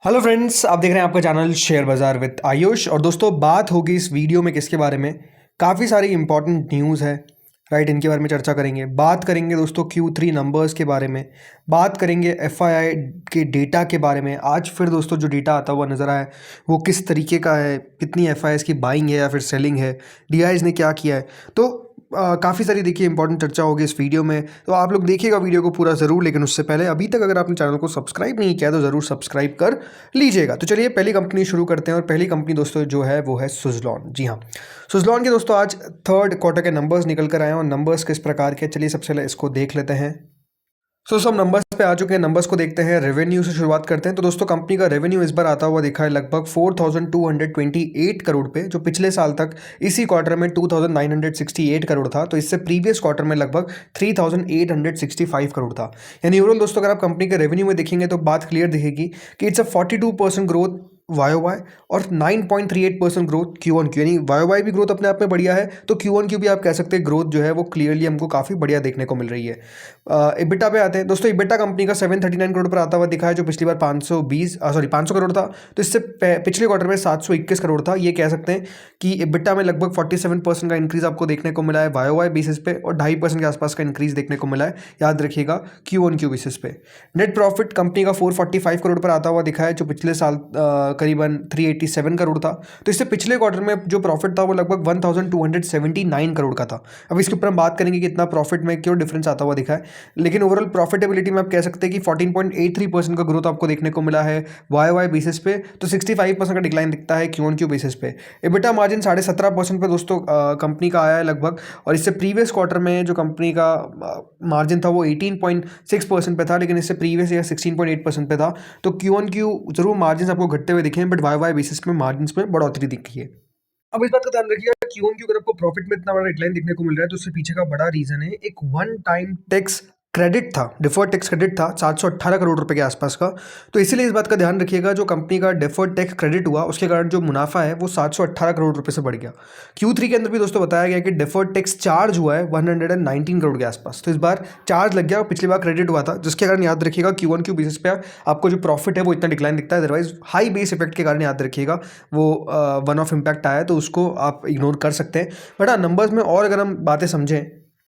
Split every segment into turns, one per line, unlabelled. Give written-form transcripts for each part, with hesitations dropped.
Hello friends, आप देख रहे हैं आपका चैनल शेयर बाजार विद आयुष। और दोस्तों, बात होगी इस वीडियो में किसके बारे में। काफ़ी सारी इंपॉर्टेंट न्यूज़ है, राइट। इनके बारे में चर्चा करेंगे। बात करेंगे दोस्तों Q3 नंबर्स के बारे में। बात करेंगे FII के डेटा के बारे में। आज फिर दोस्तों जो डेटा आता हुआ नज़र आया है वो किस तरीके का है, कितनी FIIs की बाइंग है या फिर सेलिंग है, DIs ने क्या किया है। तो काफ़ी सारी देखिए इंपॉर्टेंट चर्चा होगी इस वीडियो में, तो आप लोग देखिएगा वीडियो को पूरा ज़रूर। लेकिन उससे पहले अभी तक अगर आपने चैनल को सब्सक्राइब नहीं किया तो ज़रूर सब्सक्राइब कर लीजिएगा। तो चलिए पहली कंपनी शुरू करते हैं। और पहली कंपनी दोस्तों जो है वो है सुज़लॉन। जी हाँ, सुज़लॉन के दोस्तों आज थर्ड क्वार्टर के नंबर्स निकल कर आए हैं। और नंबर्स किस प्रकार के, चलिए सबसे पहले इसको देख लेते हैं। सब नंबर्स पे आ चुके हैं, नंबर्स को देखते हैं। रेवेन्यू से शुरुआत करते हैं। तो दोस्तों कंपनी का रेवेन्यू इस बार आता हुआ दिखा है लगभग 4228 करोड़ पे, जो पिछले साल तक इसी क्वार्टर में 2968 करोड़ था। तो इससे प्रीवियस क्वार्टर में लगभग 3865 करोड़ था। यानी ओवरऑल दोस्तों अगर आप कंपनी के रेवेन्यू में देखेंगे तो बात क्लियर दिखेगी कि इट्स अ 42% ग्रोथ YOY और 9.38% ग्रोथ Q1Q। यानी YOY भी ग्रोथ अपने आप में बढ़िया है, तो Q1Q भी आप कह सकते हैं ग्रोथ जो है वो क्लियरली हमको काफ़ी बढ़िया देखने को मिल रही है। EBITDA पे आते हैं दोस्तों। EBITDA कंपनी का 739 करोड़ पर आता हुआ दिखा है, जो पिछली बार 500 करोड़ था। तो इससे पिछले क्वार्टर में 721 करोड़ था। ये कह सकते हैं कि EBITDA में लगभग 47% का इंक्रीज आपको देखने को मिला है YOY बेसिस पे, और 2.5% के आसपास का इंक्रीज देखने को मिला है, याद रखिएगा, Q1Q बेसिस पे। नेट प्रॉफिट कंपनी का 445 करोड़ पर आता हुआ दिखा है, जो पिछले साल करीबन 387 करोड़ था। तो इससे पिछले क्वार्टर में जो प्रॉफिट था वो लगभग 1279 करोड़ का था। अब इसके ऊपर हम बात करेंगे कि इतना प्रॉफिट में क्यों डिफरेंस आता हुआ दिखा है। लेकिन ओवरऑल प्रॉफिटेबिलिटी में आप कह सकते हैं कि 14.83% का ग्रोथ आपको देखने को मिला है YOY बेसिस पे। तो 65% का डिक्लाइन दिखता है Q1Q बेसिस पे। EBITDA मार्जिन 17.5% पे दोस्तों कंपनी का आया है लगभग। और इससे प्रीवियस क्वार्टर में जो कंपनी का मार्जिन था वो 18.6% पे था, लेकिन इससे प्रीवियस ईयर 16.8% पे था। तो Q1Q जरूर मार्जिन आपको घटते हुए दिखे, बट YOY बेसिस में मार्जिन में बढ़ोतरी दिखी है। अब इस बात का ध्यान रखिएगा, Q1Q अगर आपको प्रॉफिट में इतना बड़ा डिक्लाइन देखने को मिल रहा है तो उसके पीछे का बड़ा रीजन है एक वन टाइम टैक्स क्रेडिट था, डिफर्ड टैक्स क्रेडिट था 718 करोड़ रुपए के आसपास का। तो इसीलिए इस बात का ध्यान रखिएगा, जो कंपनी का डिफर्ड टैक्स क्रेडिट हुआ उसके कारण जो मुनाफा है वो 718 करोड़ रुपए से बढ़ गया। Q3 के अंदर भी दोस्तों बताया गया कि डिफर्ड टैक्स चार्ज हुआ है 119 करोड़ के आसपास। तो इस बार चार्ज लग गया और पिछली बार क्रेडिट हुआ था, जिसके कारण याद रखिएगा Q1Q बेसिस पे आपको जो प्रॉफिट है वो इतना डिक्लाइन दिखता है। अदरवाइज हाई बेस इफेक्ट के कारण याद रखिएगा वो वन ऑफ इम्पैक्ट आया, तो उसको आप इग्नोर कर सकते हैं। बट हाँ, नंबर्स में और अगर हम बातें समझें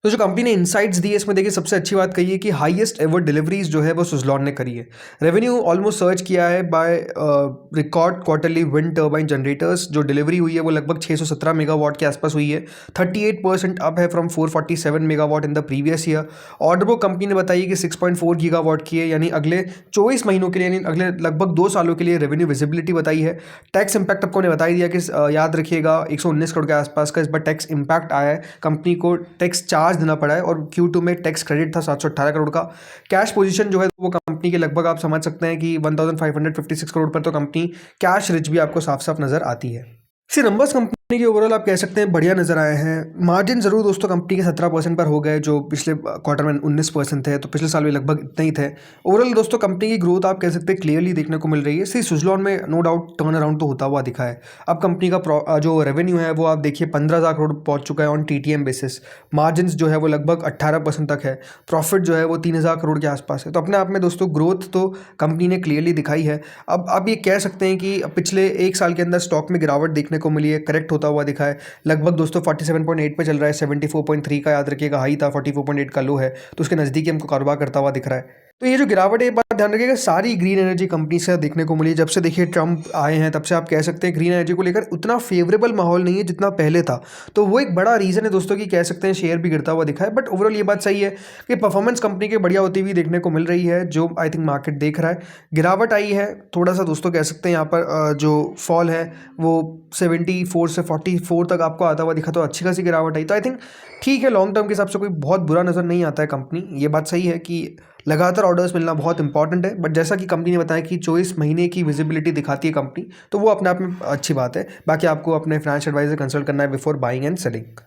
तो जो कंपनी ने इनसाइट्स दी है इसमें देखिए सबसे अच्छी बात कही है कि हाईएस्ट एवर डिलीवरीज जो है वो सुज़लॉन ने करी है। रेवेन्यू ऑलमोस्ट सर्च किया है by record quarterly wind turbine generators. जो डिलीवरी हुई है वो लगभग 617 मेगावाट के आसपास हुई है, 38% अप है from 447 megawatt in the previous year. Order book company ने बताई कि 6.4 गीगावाट की है, यानी अगले 24 महीनों के लिए, यानी अगले लगभग 2 सालों के लिए रेवेन्यू विजिबिलिटी बताई है। टैक्स इंपैक्ट आपको ने बता दिया कि याद रखिएगा 119 करोड़ के आसपास का इस बार टैक्स इंपैक्ट आया है। कंपनी को टैक्स चार्ज देना पड़ा है, और Q2 में टैक्स क्रेडिट था 718 करोड़ का। कैश पोजीशन जो है वो कंपनी के लगभग आप समझ सकते हैं कि 1556 करोड़ पर तो कंपनी कैश रिच भी आपको साफ साफ नजर आती है। इसी नंबर्स कंपनी के ओवरऑल आप कह सकते हैं बढ़िया नजर आए हैं। मार्जिन जरूर दोस्तों कंपनी के 17% पर हो गए, जो पिछले क्वार्टर में 19% थे, तो पिछले साल भी लगभग इतने ही थे। ओवरऑल दोस्तों कंपनी की ग्रोथ आप कह सकते हैं क्लियरली देखने को मिल रही है। सी सुज़लॉन में नो डाउट टर्न अराउंड तो होता हुआ दिखा है। अब कंपनी का जो रेवेन्यू है वो आप देखिए 15,000 करोड़ पहुंच चुका है ऑन TTM बेसिस। मार्जिन जो है वो लगभग 18% तक है। प्रॉफिट जो है वो 3,000 करोड़ के आसपास है। तो अपने आप में दोस्तों ग्रोथ तो कंपनी ने क्लियरली दिखाई है। अब आप ये कह सकते हैं कि पिछले एक साल के अंदर स्टॉक में गिरावट देखने को मिली है, करेक्ट होता हुआ दिखा है। लगभग दोस्तों 47.8 पे चल रहा है, 74.3 का याद रखिएगा हाई था, 44.8 का लो है, तो उसके नज़दीक हमको कारोबार करता हुआ दिख रहा है। तो ये जो गिरावट है, एक बात ध्यान रखिएगा, सारी ग्रीन एनर्जी कंपनी से देखने को मिली। जब से देखिए ट्रम्प आए हैं तब से आप कह सकते हैं ग्रीन एनर्जी को लेकर उतना फेवरेबल माहौल नहीं है जितना पहले था। तो वो एक बड़ा रीज़न है दोस्तों कि कह सकते हैं शेयर भी गिरता हुआ दिखा है। बट ओवरऑल ये बात सही है कि परफॉर्मेंस कंपनी की बढ़िया होती हुई देखने को मिल रही है, जो आई थिंक मार्केट देख रहा है। गिरावट आई है थोड़ा सा दोस्तों, कह सकते हैं यहाँ पर जो फॉल है वो 74 से 44 तक आपको आता हुआ दिखा, तो अच्छी खासी गिरावट आई। तो आई थिंक ठीक है, लॉन्ग टर्म के हिसाब से कोई बहुत बुरा नज़र नहीं आता है कंपनी। ये बात सही है कि लगातार ऑर्डर्स मिलना बहुत इंपॉर्टेंट है, बट जैसा कि कंपनी ने बताया कि 24 महीने की विजिबिलिटी दिखाती है कंपनी, तो वो अपने आप में अच्छी बात है। बाकी आपको अपने फाइनेंशियल एडवाइजर कंसल्ट करना है before buying and selling.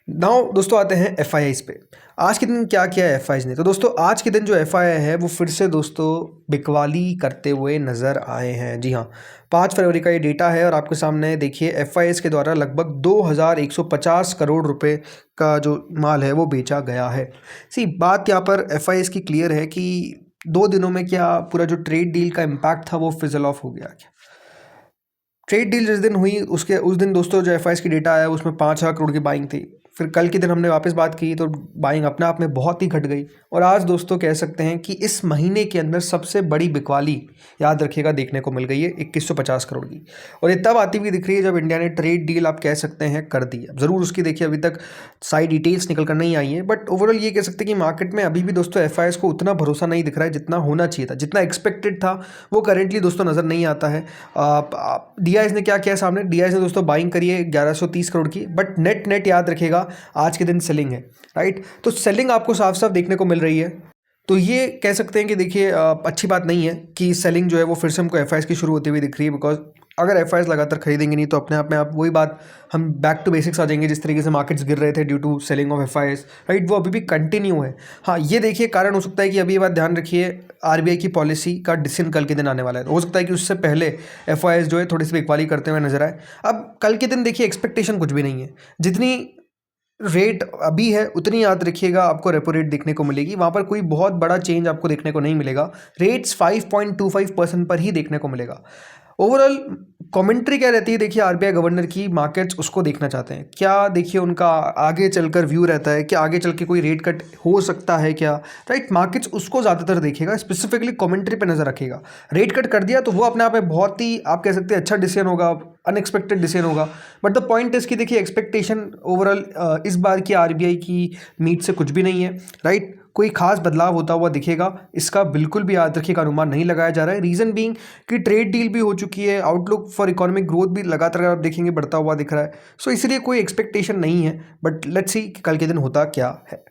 Now दोस्तों आते हैं FIIs पे। आज के दिन क्या किया है FIIs ने। तो दोस्तों आज के दिन जो FII है वो फिर से दोस्तों बिकवाली करते हुए नज़र आए हैं। जी हाँ, 5 फरवरी का ये डेटा है और आपके सामने देखिए FIIs के द्वारा लगभग 2150 करोड़ रुपए का जो माल है वो बेचा गया है। सी बात यहाँ पर FIIs की क्लियर है कि 2 दिनों में क्या पूरा जो ट्रेड डील का इम्पैक्ट था वो फिजल ऑफ हो गया क्या? ट्रेड डील जिस दिन हुई उस दिन दोस्तों जो एफ की डेटा आया उसमें 5,000 करोड़ की बाइंग थी। फिर कल के दिन हमने वापस बात की तो बाइंग अपने आप में बहुत ही घट गई, और आज दोस्तों कह सकते हैं कि इस महीने के अंदर सबसे बड़ी बिकवाली याद रखिएगा देखने को मिल गई है 2150 करोड़ की। और ये तब आती हुई दिख रही है जब इंडिया ने ट्रेड डील आप कह सकते हैं कर दी है। ज़रूर उसकी देखिए अभी तक सारी डिटेल्स निकल कर नहीं आई है, बट ओवरऑल ये कह सकते हैं कि मार्केट में अभी भी दोस्तों एफ को उतना भरोसा नहीं दिख रहा है जितना होना चाहिए था, जितना एक्सपेक्टेड था वो करेंटली दोस्तों नज़र नहीं आता है। डीआईएस ने क्या किया सामने, डीआईएस ने दोस्तों बाइंग करी है 1130 करोड़ की, बट नेट नेट याद रखेगा आज के दिन सेलिंग है, राइट। तो सेलिंग आपको साफ साफ देखने को मिल रही है। तो ये कह सकते हैं कि देखिए अच्छी बात नहीं है कि सेलिंग जो है वो फिर से हमको एफ की शुरू होती हुई दिख रही है, बिकॉज अगर एफ लगातार खरीदेंगे नहीं तो अपने आप में आप वही बात हम बैक टू बेसिक्स आ जाएंगे। जिस तरीके से मार्केट्स गिर रहे थे due to selling of F right, वो अभी भी कंटिन्यू है। हाँ, ये देखिए कारण हो सकता है कि अभी ये बात ध्यान रखिए, आरबीआई की पॉलिसी का डिसीजन कल के दिन आने वाला है, तो हो सकता है कि उससे पहले एफ जो है थोड़ी सी बिकवाली करते हुए नजर आए। अब कल के दिन देखिए एक्सपेक्टेशन कुछ भी नहीं है, जितनी रेट अभी है उतनी याद रखिएगा आपको रेपो रेट देखने को मिलेगी, वहाँ पर कोई बहुत बड़ा चेंज आपको देखने को नहीं मिलेगा। रेट्स 5.25% पर ही देखने को मिलेगा। ओवरऑल कमेंट्री क्या रहती है देखिए आरबीआई गवर्नर की, मार्केट्स उसको देखना चाहते हैं क्या, देखिए उनका आगे चलकर व्यू रहता है कि आगे चल के कोई रेट कट हो सकता है क्या, राइट। मार्केट्स उसको ज़्यादातर देखेगा, स्पेसिफिकली कमेंट्री पे नज़र रखेगा। रेट कट कर दिया तो वो अपने आप में बहुत ही आप कह सकते हैं अच्छा डिसीजन होगा, अनएक्सपेक्टेड डिसीजन होगा, बट द पॉइंट इज कि देखिए एक्सपेक्टेशन ओवरऑल इस बार की आरबीआई की मीट से कुछ भी नहीं है, राइट। कोई खास बदलाव होता हुआ दिखेगा इसका बिल्कुल भी याद रखिएगा अनुमान नहीं लगाया जा रहा है। रीज़न बीइंग कि ट्रेड डील भी हो चुकी है, आउटलुक फॉर इकोनॉमिक ग्रोथ भी लगातार आप देखेंगे बढ़ता हुआ दिख रहा है, सो इसलिए कोई एक्सपेक्टेशन नहीं है, बट लेट्स सी कल के दिन होता क्या है।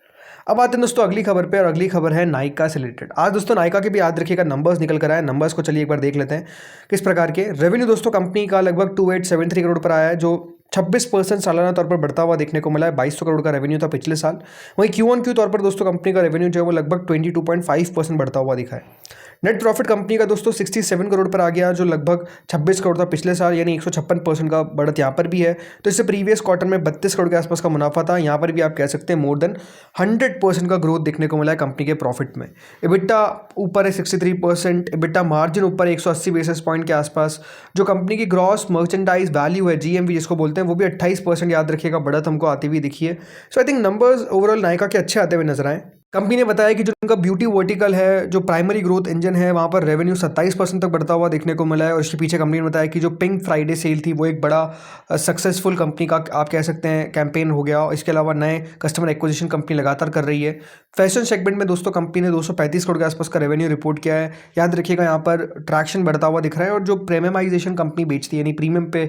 अब आते हैं दोस्तों अगली खबर पे, और अगली खबर है नायका से रिलेटेड। आज दोस्तों नायका के भी याद रखिएगा नंबर्स निकल कर आए, नंबर्स को चलिए एक बार देख लेते हैं किस प्रकार के। रेवेन्यू दोस्तों कंपनी का लगभग 2873 करोड़ पर आया है, जो 26% सालाना तौर पर बढ़ता हुआ देखने को मिला है। 2200 करोड़ का रेवेन्यू था पिछले साल। वहीं क्यू ऑन क्यू तौर पर दोस्तों कंपनी का रेवेन्यू जो है वो लगभग 22.5% बढ़ता हुआ दिखा है। नेट प्रॉफिट कंपनी का दोस्तों 67 करोड़ पर आ गया, जो लगभग 26 करोड़ था पिछले साल, यानी 156% का बढ़त यहाँ पर भी है। तो इससे प्रीवियस क्वार्टर में 32 करोड़ के आसपास का मुनाफा था, यहाँ पर भी आप कह सकते हैं मोर देन 100% का ग्रोथ देखने को मिला है कंपनी के प्रॉफिट में। इबिटा ऊपर है 63%, इबिटा मार्जिन ऊपर 180 बेसिस पॉइंट के आसपास। जो कंपनी की ग्रॉस मर्चेंडाइज वैल्यू है, जीएमवी जिसको बोलते हैं, वो भी 28% याद रखिएगा बढ़त हमको आती हुई दिखी है। So I think numbers overall Nykaa के अच्छे आते हुए नजर आए। कंपनी ने बताया कि जो उनका ब्यूटी वर्टिकल है, जो प्राइमरी ग्रोथ इंजन है, वहाँ पर रेवेन्यू 27% तक बढ़ता हुआ देखने को मिला है। और इसके पीछे कंपनी ने बताया कि जो पिंक फ्राइडे सेल थी वो एक बड़ा सक्सेसफुल कंपनी का आप कह सकते हैं कैंपेन हो गया। इसके अलावा नए कस्टमर एक्विजिशन कंपनी लगातार कर रही है। फैशन सेगमेंट में दोस्तों कंपनी ने 235 करोड़ के आसपास का रेवेन्यू रिपोर्ट किया है। याद रखिएगा यहाँ पर ट्रैक्शन बढ़ता हुआ दिख रहा है। और जो प्रीमियमाइजेशन कंपनी बेचती है, यानी प्रीमियम पे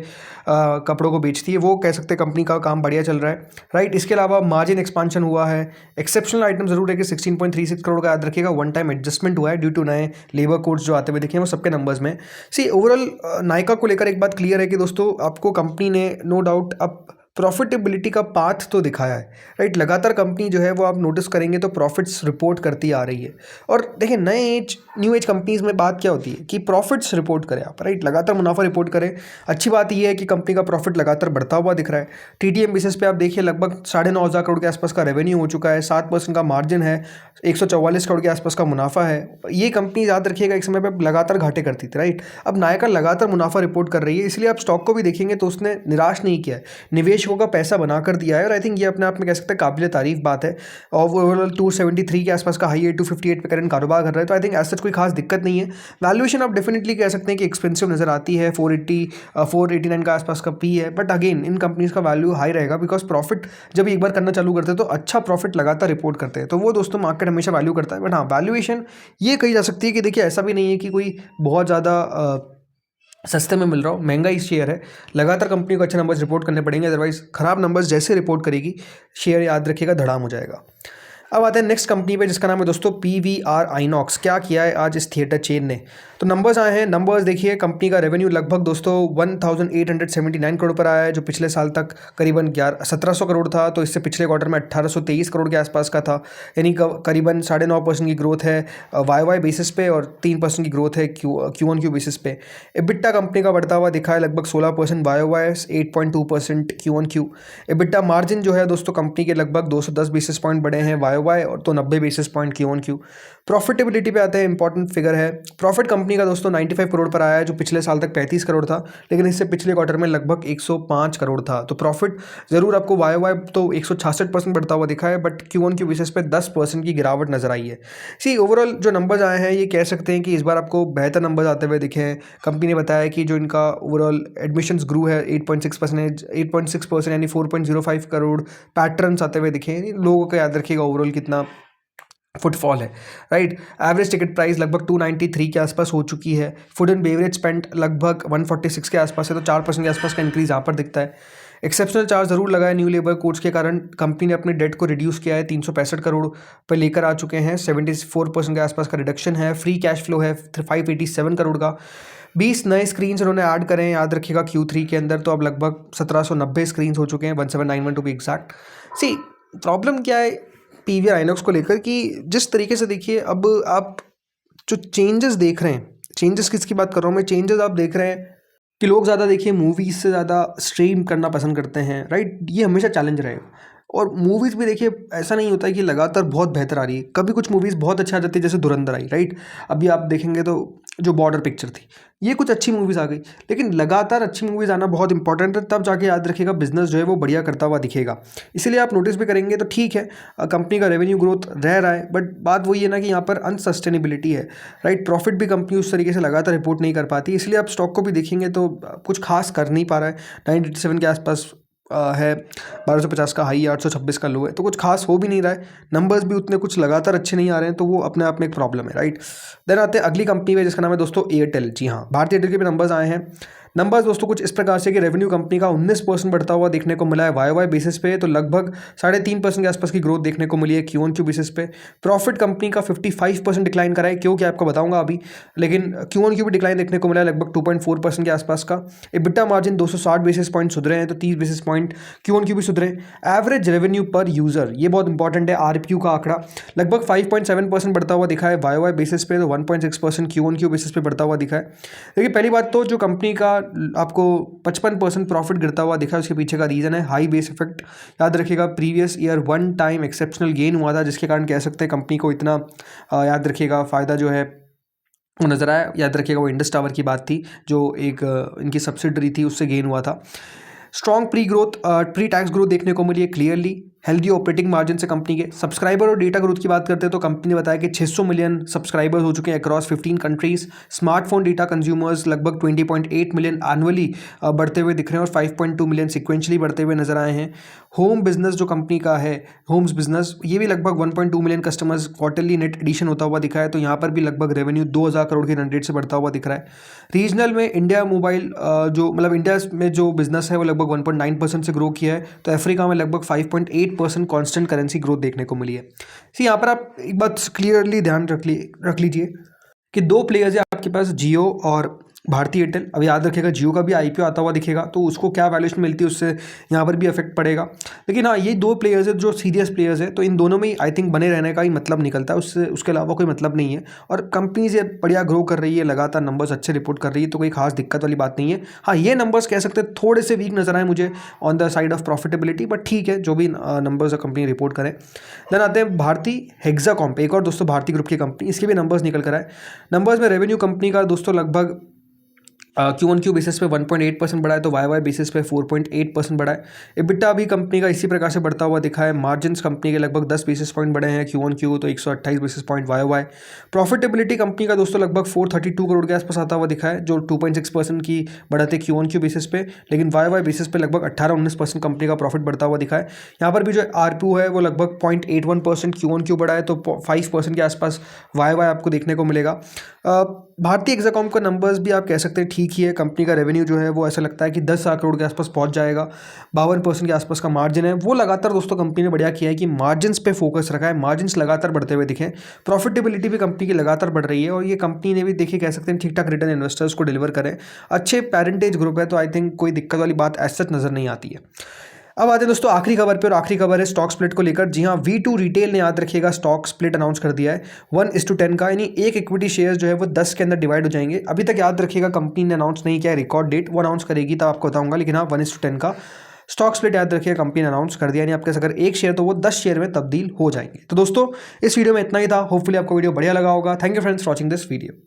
कपड़ों को बेचती है, वो कह सकते हैं कंपनी का काम बढ़िया चल रहा है, राइट। इसके अलावा मार्जिन एक्सपांशन हुआ है। एक्सेप्शनल आइटम जरूर है कि 16.36 करोड़ का याद रखिएगा वन टाइम एडजस्टमेंट हुआ है ड्यू टू नए लेबर कोड्स जो आते हुए दिखे, वो सबके नंबर्स में। सी ओवरऑल नायका को लेकर एक बात क्लियर है कि दोस्तों आपको कंपनी ने नो डाउट अब प्रॉफिटेबिलिटी का पाथ तो दिखाया है, राइट। लगातार कंपनी जो है वो आप नोटिस करेंगे तो प्रॉफिट्स रिपोर्ट करती आ रही है। और देखिए न्यू एज कंपनीज में बात क्या होती है कि प्रॉफिट्स रिपोर्ट करें आप, राइट, लगातार मुनाफा रिपोर्ट करें। अच्छी बात यह है कि कंपनी का प्रॉफिट लगातार बढ़ता हुआ दिख रहा है। टीटीएम बेसिस पे आप देखिए लगभग 9,500 करोड़ के आसपास का रेवेन्यू हो चुका है, 7% का मार्जिन है, 144 करोड़ के आसपास का मुनाफा है। ये कंपनी याद रखिएगा एक समय पर लगातार घाटे करती थी, राइट। अब नायका लगातार मुनाफा रिपोर्ट कर रही है, इसलिए आप स्टॉक को भी देखेंगे तो उसने निराश नहीं किया है, निवेश का पैसा बनाकर दिया है। और आई थिंक ये अपने आप में कह सकते हैं काबिल तारीफ बात है। और वो ओवरऑल 273 के आसपास का हाई है, 258 पे करंट कारोबार कर रहा है। तो आई थिंक ऐसा कोई खास दिक्कत नहीं है। वैल्यूएशन आप डेफिनेटली कह सकते हैं कि एक्सपेंसिव नजर आती है, 489 का आसपास का पी है। बट अगेन इन कंपनीज का वैल्यू हाई रहेगा बिकॉज प्रॉफिट जब एक बार करना चालू करते हैं तो अच्छा प्रॉफिट लगातार रिपोर्ट करते हैं, तो वो दोस्तों मार्केट हमेशा वैल्यू करता है। बट हाँ, वैल्यूएशन ये कही जा सकती है कि देखिए ऐसा भी नहीं है कि कोई बहुत ज़्यादा सस्ते में मिल रहा हो, महंगा ही शेयर है। लगातार कंपनी को अच्छे नंबर्स रिपोर्ट करने पड़ेंगे, अदरवाइज खराब नंबर्स जैसे रिपोर्ट करेगी शेयर याद रखिएगा धड़ाम हो जाएगा। अब आते हैं नेक्स्ट कंपनी पे जिसका नाम है दोस्तों पीवीआर आइनॉक्स। क्या किया है आज इस थिएटर चेन ने, तो नंबर्स आए हैं। नंबर्स देखिए, कंपनी का रेवेन्यू लगभग दोस्तों 1879 करोड़ पर आया है, जो पिछले साल तक करीबन 1700 करोड़ था। तो इससे पिछले क्वार्टर में 1823 करोड़ के आसपास का था, यानी करीबन 9.5% की ग्रोथ है वाई बेसिस पे और 3% की ग्रोथ है क्यू ऑन क्यू बेसिस पे। इबिटा कंपनी का बढ़ता हुआ दिखा है लगभग 16% Y, 8.2% Q on Q. EBITDA margin जो है दोस्तों कंपनी के लगभग 210 बेसिस पॉइंट बढ़े हैं वाई वाई और तो 90 basis point Q on Q. Profitability पे आते हैं, इंपॉर्टेंट फिगर है। प्रॉफिट कंपनी का दोस्तों 95 करोड़ पर आया है, जो पिछले साल तक 35 करोड़ था, लेकिन इससे पिछले क्वार्टर में लगभग 105 करोड़ था। तो प्रॉफिट जरूर आपको वाई वाई तो 166% बढ़ता हुआ दिखा है, but Q on Q basis पे 10% की गिरावट नजर आई है। सी ओवरऑल जो नंबर्स आए हैं ये कह सकते हैं कि इस बार आपको बेहतर नंबर्स आते हुए दिखे हैं। कंपनी ने बताया कि जो इनका ओवरऑल एडमिशंस ग्रू है 8.6%, यानी 4.05 करोड़ पैटर्न्स आते हुए दिखे हैं। लोगों को याद रखिएगा ओवरऑल कितना फुटफॉल है, राइट। एवरेज टिकट प्राइस लगभग 293 के आसपास हो चुकी है। फूड एंड बेवरेज स्पेंड लगभग 146 के आसपास है, तो 4% के आसपास का इंक्रीज यहाँ पर दिखता है। एक्सेप्शनल चार्ज जरूर लगा है न्यू लेबर कोड्स के कारण। कंपनी ने अपने डेट को रिड्यूस किया है, 365 करोड़ पर लेकर आ चुके हैं, 74% के आसपास का रिडक्शन है। फ्री कैश फ्लो है 587 करोड़ का। 20 नए स्क्रीन उन्होंने ऐड करें, याद रखिएगा Q3 के अंदर, तो अब लगभग 1790 स्क्रीन हो चुके हैं, 1791 to be exact. See problem क्या है पीवीआर आइनॉक्स को लेकर कि जिस तरीके से देखिए अब आप जो चेंजेस देख रहे हैं, चेंजेस किसकी बात कर रहा हूँ मैं, चेंजेस आप देख रहे हैं कि लोग ज़्यादा देखिए मूवीज़ से ज़्यादा स्ट्रीम करना पसंद करते हैं, राइट। ये हमेशा चैलेंज रहेगा। और मूवीज़ भी देखिए ऐसा नहीं होता है कि लगातार बहुत बेहतर आ रही है, कभी कुछ मूवीज़ बहुत अच्छी आ जाती है, जैसे धुरंधर आई, राइट। अभी आप देखेंगे तो जो बॉर्डर पिक्चर थी, ये कुछ अच्छी मूवीज़ आ गई, लेकिन लगातार अच्छी मूवीज़ आना बहुत इंपॉर्टेंट है, तब जाके याद रखिएगा बिजनेस जो है वो बढ़िया करता हुआ दिखेगा। इसीलिए आप नोटिस भी करेंगे तो ठीक है कंपनी का रेवेन्यू ग्रोथ रह रहा है, बट बात वही है ना कि यहाँ पर अनसस्टेनेबिलिटी है, राइट। प्रॉफिट भी कंपनी उस तरीके से लगातार रिपोर्ट नहीं कर पाती, इसलिए आप स्टॉक को भी देखेंगे तो कुछ खास कर नहीं पा रहा है। 987 के आसपास है, 1250 का हाई, 826 का लो है, तो कुछ खास हो भी नहीं रहा है। नंबर्स भी उतने कुछ लगातार अच्छे नहीं आ रहे हैं, तो वो अपने आप में एक प्रॉब्लम है, राइट। देन आते हैं अगली कंपनी में जिसका नाम है दोस्तों एयरटेल। जी हाँ, भारतीय एयरटेल के भी नंबर्स आए हैं। नंबर्स दोस्तों कुछ इस प्रकार से कि रेवेन्यू कंपनी का 19% बढ़ता हुआ देखने को मिला है वाई बेसिस पे, तो लगभग 3.5% के आसपास की ग्रोथ देखने को मिली है क्यू ऑन क्यू बेसिस पे। प्रॉफिट कंपनी का 55% डिक्लाइन करा है, क्यों क्या आपको बताऊंगा अभी, लेकिन क्यू ऑन क्यू भी डिक्लाइन देखने को मिला है लगभग 2.4% के आसपास का। EBITDA मार्जिन 260 बेसिस पॉइंट सुधरे हैं, तो 30 basis point Q on Q भी सुधरे। एवरेज रेवेन्यू पर यूजर, ये बहुत इंपॉर्टेंट है, RPU का आंकड़ा लगभग 5.7% बढ़ता हुआ दिखा है वाई बेसिस पे, तो 1.6% क्यू ऑन क्यू बेसिस पे बढ़ता हुआ दिखा है। देखिए पहली बात तो जो कंपनी का आपको 55% प्रॉफिट गिरता हुआ दिखा है, उसके पीछे का रीज़न है हाई बेस इफेक्ट। याद रखिएगा previous year one time exceptional gain हुआ था, जिसके कारण कह सकते हैं कंपनी को इतना याद रखिएगा फ़ायदा जो है वो नज़र आया। याद रखिएगा वो इंडस टावर की बात थी, जो एक इनकी सब्सिडरी थी, उससे गेन हुआ था। स्ट्रॉन्ग प्री टैक्स ग्रोथ देखने को मिली है क्लियरली। हेल्दी ऑपरेटिंग मार्जिन से कंपनी के सब्सक्राइबर और डेटा ग्रोथ की बात करते हैं तो कंपनी ने बताया कि 600 मिलियन सब्सक्राइबर्स हो चुके हैं across 15 countries. Smartphone data consumers लगभग 20.8 मिलियन एनुअली बढ़ते हुए दिख रहे हैं और 5.2 मिलियन सिक्वेंशली बढ़ते हुए नजर आए हैं। होम बिजनेस जो कंपनी का है, होम्स बिजनेस, ये भी लगभग 1.2 million customers quarterly net addition होता हुआ दिखा है, तो यहाँ पर भी लगभग रेवेन्यू 2000 करोड़ के रन रेट से बढ़ता हुआ दिख रहा है। रीजनल में इंडिया मोबाइल जो मतलब इंडिया में जो बिजनेस है वो लगभग 1.9% से ग्रो किया है, तो अफ्रीका में लगभग 5.8% कांस्टेंट करेंसी ग्रोथ देखने को मिली है। सी यहाँ पर आप एक बात क्लियरली ध्यान रख लीजिए कि दो प्लेयर्स है आपके पास, जियो और भारतीय एयरटेल। अब याद रखिएगा जियो का भी IPO आता हुआ दिखेगा, तो उसको क्या वैल्यूएशन मिलती है उससे यहाँ पर भी इफेक्ट पड़ेगा। लेकिन हाँ, ये दो प्लेयर्स है जो सीरियस प्लेयर्स है, तो इन दोनों में आई थिंक बने रहने का ही मतलब निकलता है, उसके अलावा कोई मतलब नहीं है। और कंपनी से बढ़िया ग्रो कर रही है, लगातार नंबर्स अच्छे रिपोर्ट कर रही है, तो कोई खास दिक्कत वाली बात नहीं है। हाँ, ये नंबर्स कह सकते हैं थोड़े से वीक नजर आए मुझे on the side of profitability, but ठीक है, जो भी नंबर्स कंपनी रिपोर्ट करें। देन आते हैं भारती हेक्साकॉम, एक और दोस्तों भारतीय ग्रुप की कंपनी, इसके भी नंबर्स निकल कर आए। नंबर्स में रेवेन्यू कंपनी का दोस्तों लगभग क्यू ऑन क्यू बेसिस पे 1.8% बढ़ा है, तो वाई बेसिस पे 4.8% बढ़ा है। EBITDA भी कंपनी का इसी प्रकार से बढ़ता हुआ दिखा है। मार्जिन्स कंपनी के लगभग 10 बेसिस पॉइंट बढ़े हैं क्यू ऑन क्यू, तो 128 basis point Y. Profitability company का दोस्तों लगभग 432 करोड़ के आसपास आता हुआ दिखा है, जो 2.6% की बढ़त है क्यू ऑन क्यू बेसिस पे, लेकिन वाई बेसिस पे लगभग 18-19% कंपनी का प्रॉफिट बढ़ता हुआ दिखा है। यहाँ पर भी जो RPU है वो लगभग 0.81% क्यू ऑन क्यू बढ़ा है, तो 5% के आसपास वाई आपको देखने को मिलेगा। भारतीय हेक्साकॉम का नंबर्स भी आप कह सकते हैं ठीक ही है। कंपनी का रेवेन्यू जो है वो ऐसा लगता है कि 10,000 करोड़ के आसपास पहुंच जाएगा। 52% के आसपास का मार्जिन है, वो लगातार दोस्तों कंपनी ने बढ़िया किया है कि मार्जिन्स पे फोकस रखा है, मार्जिन्स लगातार बढ़ते हुए दिखे। प्रॉफिटेबिलिटी भी कंपनी की लगातार बढ़ रही है, और ये कंपनी ने भी देखिए कह सकते हैं ठीक ठाक रिटर्न इन्वेस्टर्स को डिलीवर करें। अच्छे पेरेंटेज ग्रुप है, तो आई थिंक कोई दिक्कत वाली बात एज सच नजर नहीं आती है। अब आते हैं दोस्तों आखिरी खबर पे, और आखिरी खबर है स्टॉक स्प्लिट को लेकर। जी हाँ, V2 रिटेल ने याद रखिएगा स्टॉक स्प्लिट अनाउंस कर दिया है 1:10 का, यानी एक इक्विटी शेयर जो है वो 10 के अंदर डिवाइड हो जाएंगे। अभी तक याद रखिएगा कंपनी ने अनाउंस नहीं किया है रिकॉर्ड डेट, वो अनाउंस करेगी तब आपको बताऊंगा, लेकिन हाँ 1:10 का स्टॉक स्प्लिट याद रखिए कंपनी ने अनाउंस कर दिया, यानी आपके अगर एक शेयर तो वो 10 शेयर में तब्दील हो जाएंगे। तो दोस्तों इस वीडियो में इतना ही था। होपफुली आपको वीडियो बढ़िया लगा होगा। Thank you friends for watching this video.